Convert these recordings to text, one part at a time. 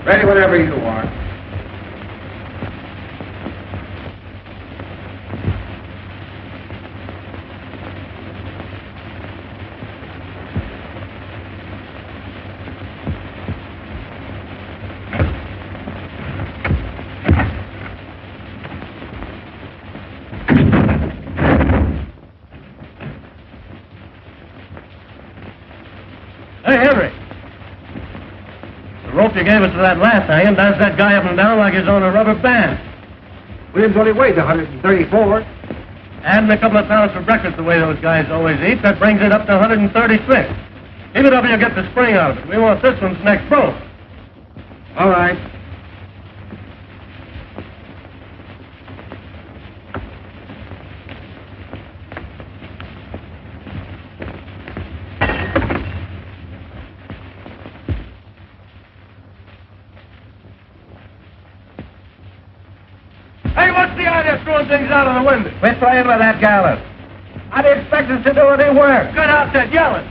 Ready whenever you are. Hey, Everett. The rope you gave us to that last hanging does that guy up and down like he's on a rubber band. Williams only weighs 134. Adding a couple of pounds for breakfast the way those guys always eat, that brings it up to 136. Keep it up and you'll get the spring out of it. We want this one's next broke. All right. Hey, what's the idea of throwing things out of the window? Quit playing with that gallows. How do you expect us to do any work? Good outfit, yelling.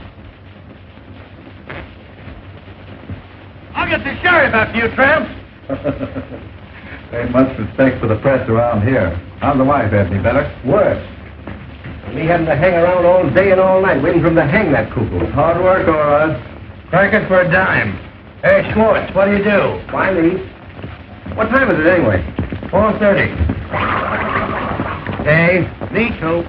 I'll get the sheriff after you, tramps. Ain't much respect for the press around here. How's the wife, Anthony? Better? Worse. Me having to hang around all day and all night waiting for him to hang that cuckoo. Hard work, all right. Crack it for a dime. Hey, Schwartz, what do you do? Why leave? What time is it anyway? 4:30. Hey, me too.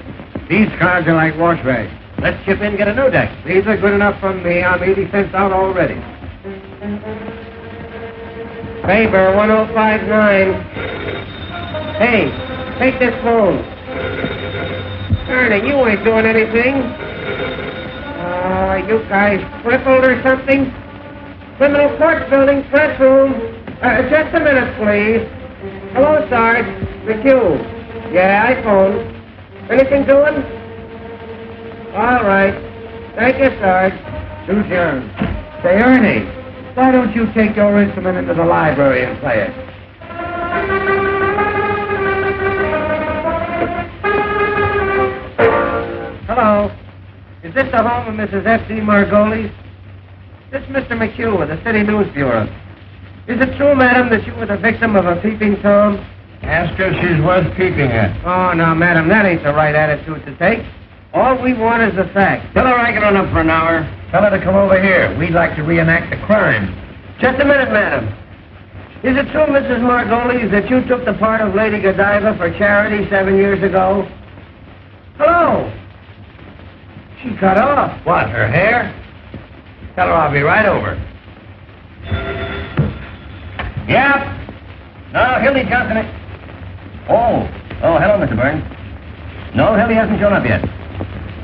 These cars are like wash rags. Let's chip in and get a new deck. These are good enough for me. I'm 80 cents out already. Paper 1059. Hey, take this phone. Ernie, you ain't doing anything. You guys crippled or something? Criminal Court Building, press room. Just a minute, please. Hello, Sarge. McHugh. Yeah, I phoned. Anything doing? All right. Thank you, Sarge. To John. Say, Ernie, why don't you take your instrument into the library and play it? Hello. Is this the home of Mrs. F.D. Margolis? This is Mr. McHugh of the City News Bureau. Is it true, madam, that you were the victim of a peeping Tom? Ask her if she's worth peeping at. Oh, no, madam, that ain't the right attitude to take. All we want is the facts. Tell her I can run up for an hour. Tell her to come over here. We'd like to reenact the crime. Just a minute, madam. Is it true, Mrs. Margolis, that you took the part of Lady Godiva for charity 7 years ago? Hello. She cut off. What, her hair? Tell her I'll be right over. Yep. No, Hildy Johnson. Oh, hello, Mr. Burns. No, Hildy hasn't shown up yet.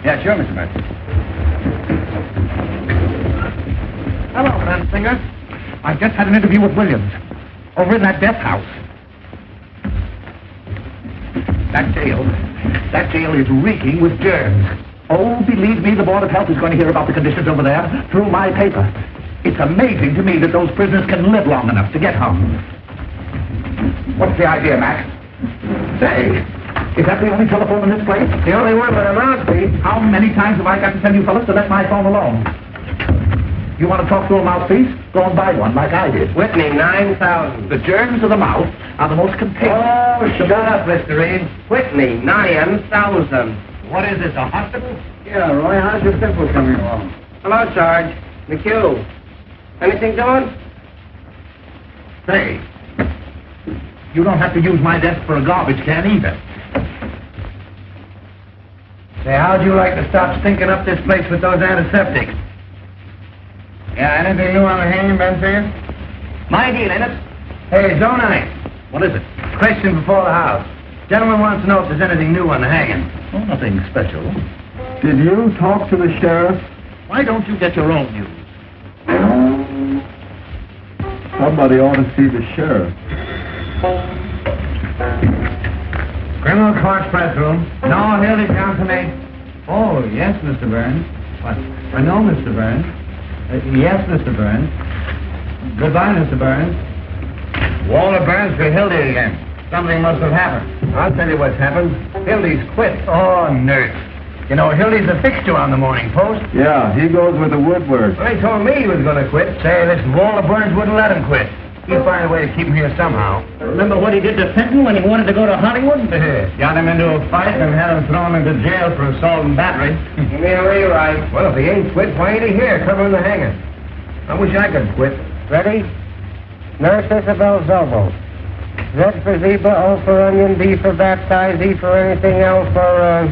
Yeah, sure, Mr. Burns. Hello, Mansinger. I just had an interview with Williams over in that death house. That jail is reeking with germs. Oh, believe me, the Board of Health is going to hear about the conditions over there through my paper. It's amazing to me that those prisoners can live long enough to get hung. What's the idea, Mac? Say, is that the only telephone in this place? The only one with a mouthpiece. How many times have I got to tell you fellas to let my phone alone? You want to talk through a mouthpiece? Go and buy one like I did. Whitney, 9,000. The germs of the mouth are the most contagious. Oh, shut up, Mr. Reed. Whitney, 9,000. What is this, a hospital? Yeah, Roy, how's your pimple coming along? Hello, Sarge. McHugh. Anything doing? Say, you don't have to use my desk for a garbage can either. Say, how'd you like to stop stinking up this place with those antiseptics? Yeah, anything new on the hanging, Bensinger? My deal, ain't it? Hey, Zone 9. What is it? Question before the house. Gentleman wants to know if there's anything new on the hanging. Oh, nothing special. Did you talk to the sheriff? Why don't you get your own news? Somebody ought to see the sheriff. Criminal Court press room. No, Hildy Johnson ain't. Oh, yes, Mr. Burns. What? No, Mr. Burns. Yes, Mr. Burns. Goodbye, Mr. Burns. Walter Burns for Hildy again. Something must have happened. I'll tell you what's happened. Hildy's quit. Oh, nurse. You know, Hildy's a fixture on the Morning Post. Yeah, he goes with the woodwork. Well, he told me he was going to quit. Say, this Walter Burns wouldn't let him quit. He'll find a way to keep him here somehow. Remember what he did to Fenton when he wanted to go to Hollywood? Got him into a fight and had him thrown into jail for assault and battery. Yeah, right. Well, if he ain't quit, why ain't he here covering the hanger? I wish I could quit. Ready? Nurse Isabel's elbow. Z for zebra, O for onion, B for baptize, E for anything, L for,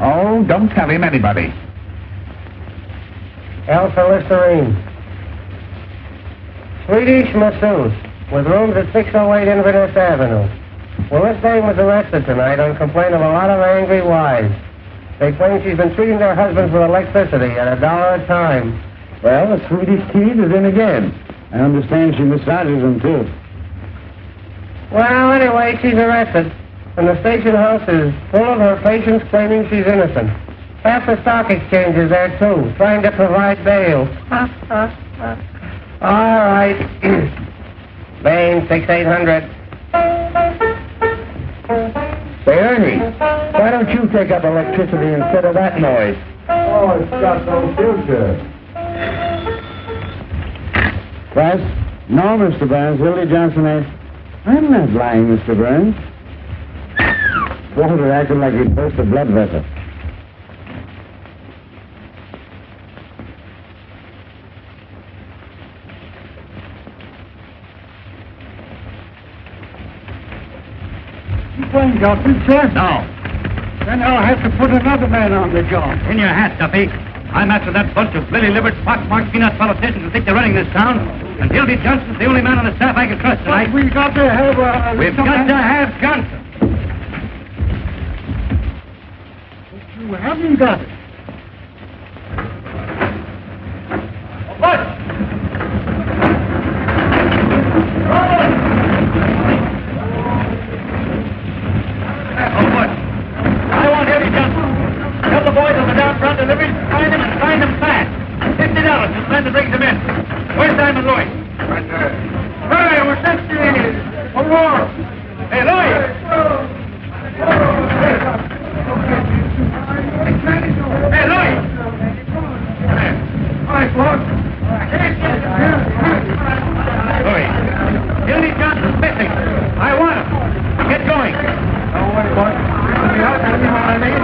Oh, don't tell him anybody. L for Listerine. Swedish masseuse, with rooms at 608 Inverness Avenue. Well, this dame was arrested tonight on complaint of a lot of angry wives. They claim she's been treating their husbands with electricity at $1 a time. Well, the Swedish kid is in again. I understand she massages them, too. Well, anyway, she's arrested. And the station house is full of her patients claiming she's innocent. Half the stock exchange is there, too, trying to provide bail. All right. Bain, 6-800. Say, Ernie, why don't you take up electricity instead of that noise? Oh, it's got no future. Class? No, Mr. Burns. Hildy Johnson asked. I'm not lying, Mr. Burns. Walter acted like he'd burst a blood vessel. Playing Johnson, sir? No. Then I'll have to put another man on the job. In your hat, Duffy. I'm after that bunch of lily-livered, pock-marked peanut politicians who think they're running this town. And Hildy Johnson's the only man on the staff I can trust tonight. We've got to have We've got to have Johnson. You haven't got it. What? I want Hildy Johnson. Tell the boys on the down front deliveries, find them and find them fast. $50 to spend to bring them in. Where's Simon Lloyd? Right there. Hurry, we're sent to you. For war. Hey, Lloyd! Hey, Lloyd! All right, Clark. Lloyd, Hildy Johnson's missing. I want him. Get going. Don't worry, boy. I'll be out. I'll be my name.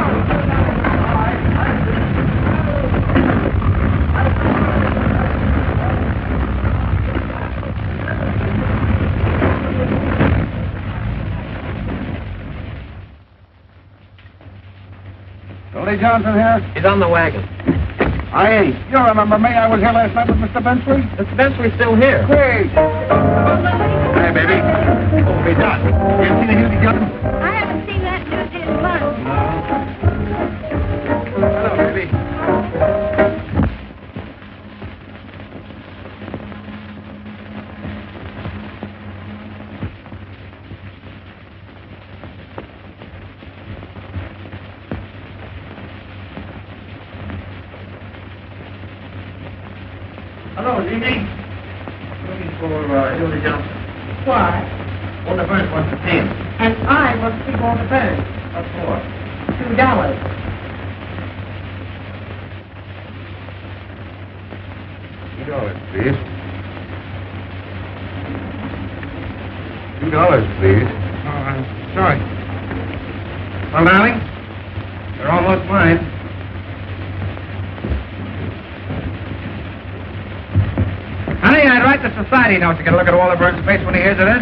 Hildy Johnson here? He's on the wagon. I ain't. You remember me? I was here last night with Mr. Bensley. Mr. Bensley's still here. Great. Hey, baby. Oh, hey, Dot. You ever seen the Hildy Johnson? I haven't seen that dude in months. Hello, baby. Hello, is evening. Looking for Hildy Johnson. Why? Walter Burns wants to see him. And I want to see Walter Burns. What for? $2. $2, please. $2, please. Oh, I'm sorry. Well, darling, they're almost mine. Honey, I'd write the society note to get a look at Walter Burns' face when he hears of this.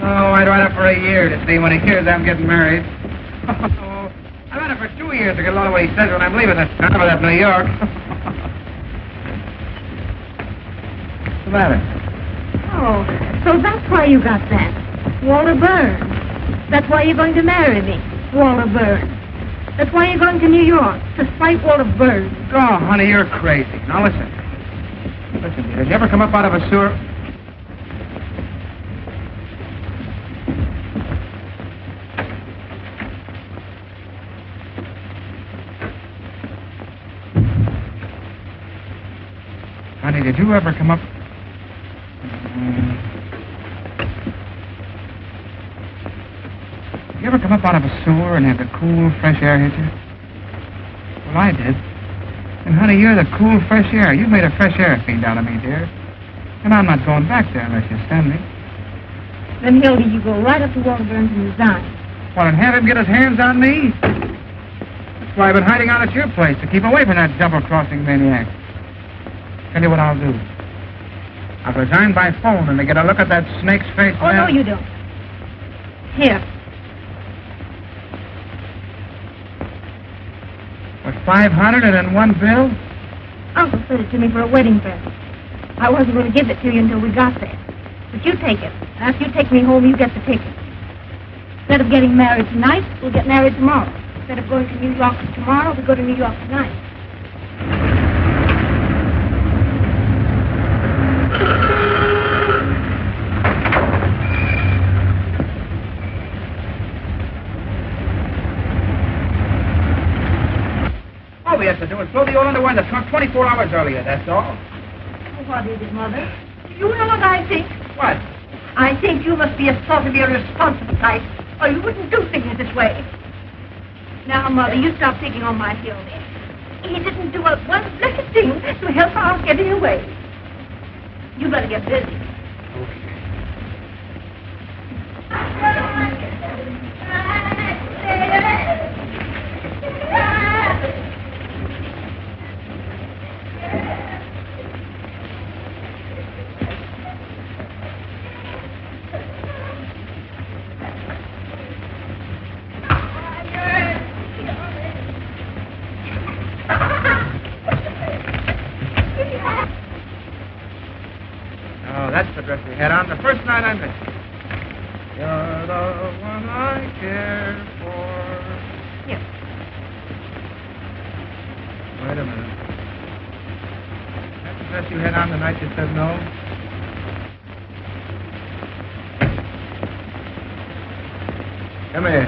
Oh, I'd write up for a year to see when he hears I'm getting married. Oh, I've had it for 2 years to get a lot of what he says when I'm leaving this town or that New York. What's the matter? Oh, so that's why you got that. Walter Burns. That's why you're going to marry me. Walter Burns. That's why you're going to New York, to spite Walter Burns. Oh, honey, you're crazy. Now, listen. Listen, did you ever come up out of a sewer? Honey, did you ever come up... Did you ever come up out of a sewer and have the cool, fresh air hit you? Well, I did. And, honey, you're the cool, fresh air. You've made a fresh air fiend out of me, dear. And I'm not going back there unless you send me. Then, Hildy, you go right up to Walter Burns and resign. Well, and have him get his hands on me? That's why I've been hiding out at your place, to keep away from that double-crossing maniac. Tell you what I'll do. I'll resign by phone and they get a look at that snake's face. Oh, no, you don't. Here. With 500 and in one bill? Uncle sent it to me for a wedding present. I wasn't going to give it to you until we got there. But you take it. After you take me home, you get the ticket. Instead of getting married tonight, we'll get married tomorrow. Instead of going to New York tomorrow, we'll go to New York tonight. All we have to do is throw the old underwear in the trunk 24 hours earlier, that's all. What is it, Mother? You know what I think? What? I think you must be a sort of irresponsible type, or you wouldn't do things this way. Now, Mother, you stop picking on my Hildy. He didn't do one blessed thing to help our getting away. You better get busy. That's the dress we had on the first night I met you. You're the one I care for. Here. Wait a minute. That's the dress you had on the night you said no? Come here.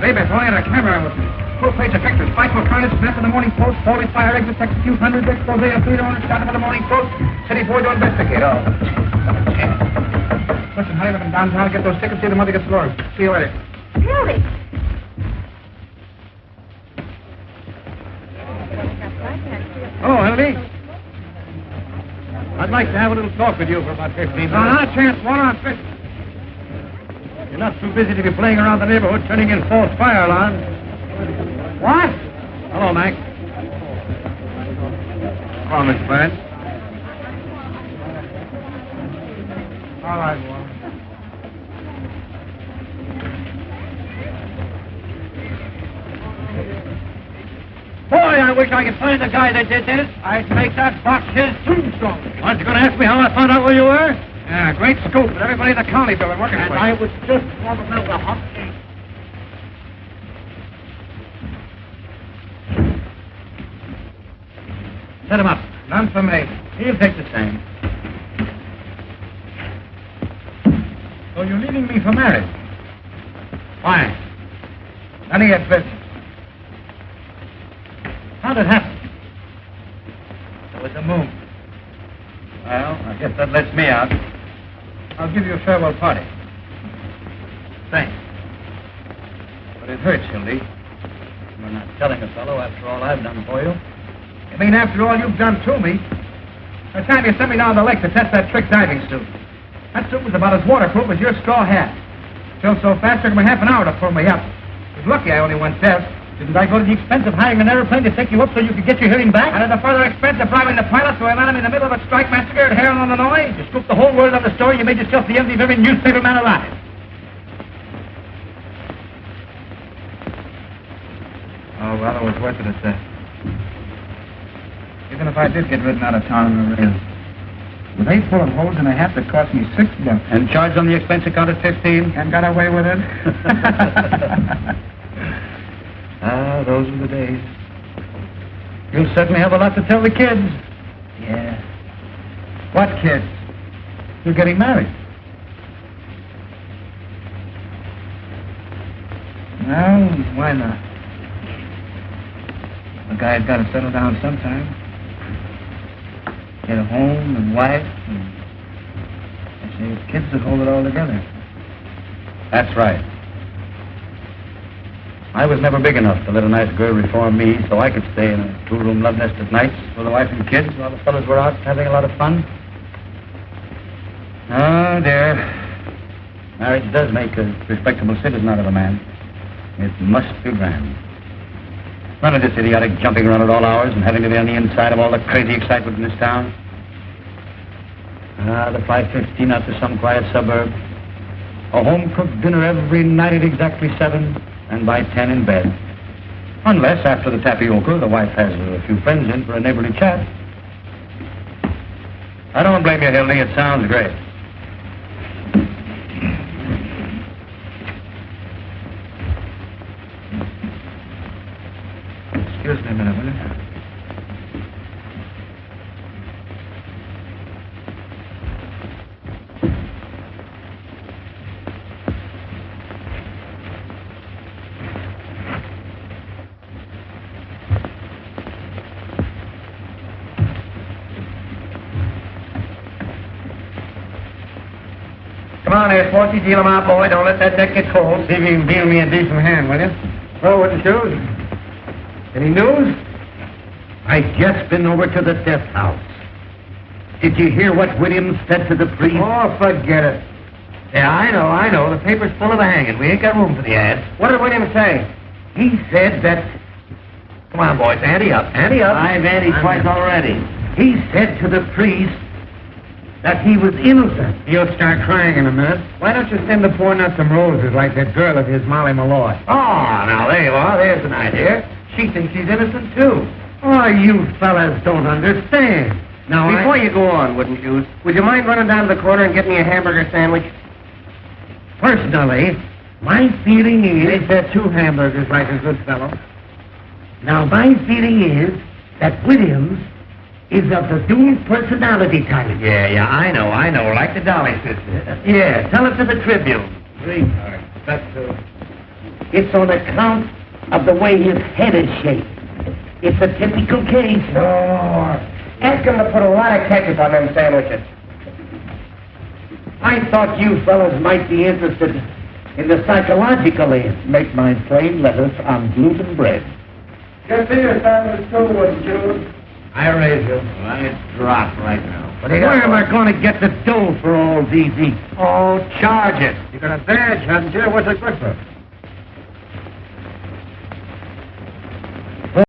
Baby, it's only on a camera with me. Full-page of pictures. Spiteful carnage, snap in the Morning Post. Holy fire exits, execute hundreds, expose of 300, shot for the Morning Post. City boy to investigate. Oh, listen, hurry up and downtown. Get those tickets. See the mother gets Lord. See you later. Really? Oh, Hildy. I'd like to have a little talk with you for about 15 minutes. Not a chance. Water on fish. You're not too busy to be playing around the neighborhood turning in false fire alarms. What? Hello, Mac. Come on, Miss Burns. All right, Walter. Boy, I wish I could find the guy that did this. I'd make that box his tombstone. Aren't you going to ask me how I found out where you were? Yeah, great scoop, but everybody in the county building working for you. I was just warming up the hot cake. Set him up. None for me. He'll take the same. So you're leaving me for marriage? Why? None of your business. How did it happen? It was the moon. Well, I guess that lets me out. I'll give you a farewell party. Thanks. But it hurts, Hildy. You're not telling a fellow after all I've done for you. You mean after all you've done to me? The time you sent me down the lake to test that trick diving suit. That suit was about as waterproof as your straw hat. Filled so fast, it took me half an hour to pull me up. It was lucky I only went deaf. Didn't I go to the expense of hiring an airplane to take you up so you could get your hearing back? And at the further expense of bribing the pilot so I land him in the middle of a strike massacre at Heron, Illinois? You scooped the whole world of the story. You made yourself the envy of every newspaper man alive. Oh, well, it was worth it at that. Even if I did get ridden out of town in the rain. With 8 bullet holes in a hat that cost me $6. And charged on the expense account at 15? And got away with it? Ah, those were the days. You'll certainly have a lot to tell the kids. Yeah. What kids? You're getting married. Well, why not? A guy's got to settle down sometime. Get a home and wife, and I say kids that hold it all together. That's right. I was never big enough to let a nice girl reform me so I could stay in a two-room love nest at nights with a wife and kids while the fellas were out having a lot of fun. Oh, dear. Marriage does make a respectable citizen out of a man. It must be grand. None of this idiotic jumping around at all hours and having to be on the inside of all the crazy excitement in this town. The 5:15 out to some quiet suburb. A home-cooked dinner every night at exactly 7, and by 10 in bed. Unless, after the tapioca, the wife has a few friends in for a neighborly chat. I don't blame you, Hildy. It sounds great. Excuse me a minute, will you? Come on there, Sporty, deal him out, boy. Don't let that deck get cold. See if you can deal me a decent hand, will you? Well, what the shoes? Any news? I just been over to the death house. Did you hear what Williams said to the priest? Oh, forget it. Yeah, I know. The paper's full of the hanging. We ain't got room for the ads. What did Williams say? He said that... Come on, boys, ante up. Ante up. I've anted twice already. He said to the priest that he was innocent. You'll start crying in a minute. Why don't you send the poor nut some roses like that girl of his, Molly Malloy? Oh, now there you are. There's an idea. She thinks he's innocent, too. Oh, you fellas don't understand. Now, Before you go on, Wooden Shoes, would you mind running down to the corner and getting me a hamburger sandwich? Personally, my feeling is... There 2 hamburgers, like a good fellow. Now, my feeling is that Williams is of the doomed personality type. Yeah, I know. Like the Dolly sisters. Yeah, tell it to the Tribune. Sweetheart, that's It's on account of the way his head is shaped. It's a typical case. Oh, ask him to put a lot of ketchup on them sandwiches. I thought you fellas might be interested in the psychological end. Make mine plain lettuce on gluten bread. Just see your sandwich too, Wooden Shoes. I raise you. I drop right now. Where am I going to get the dough for all these eats? Oh, charge it. You got a badge, haven't you? What's it good for?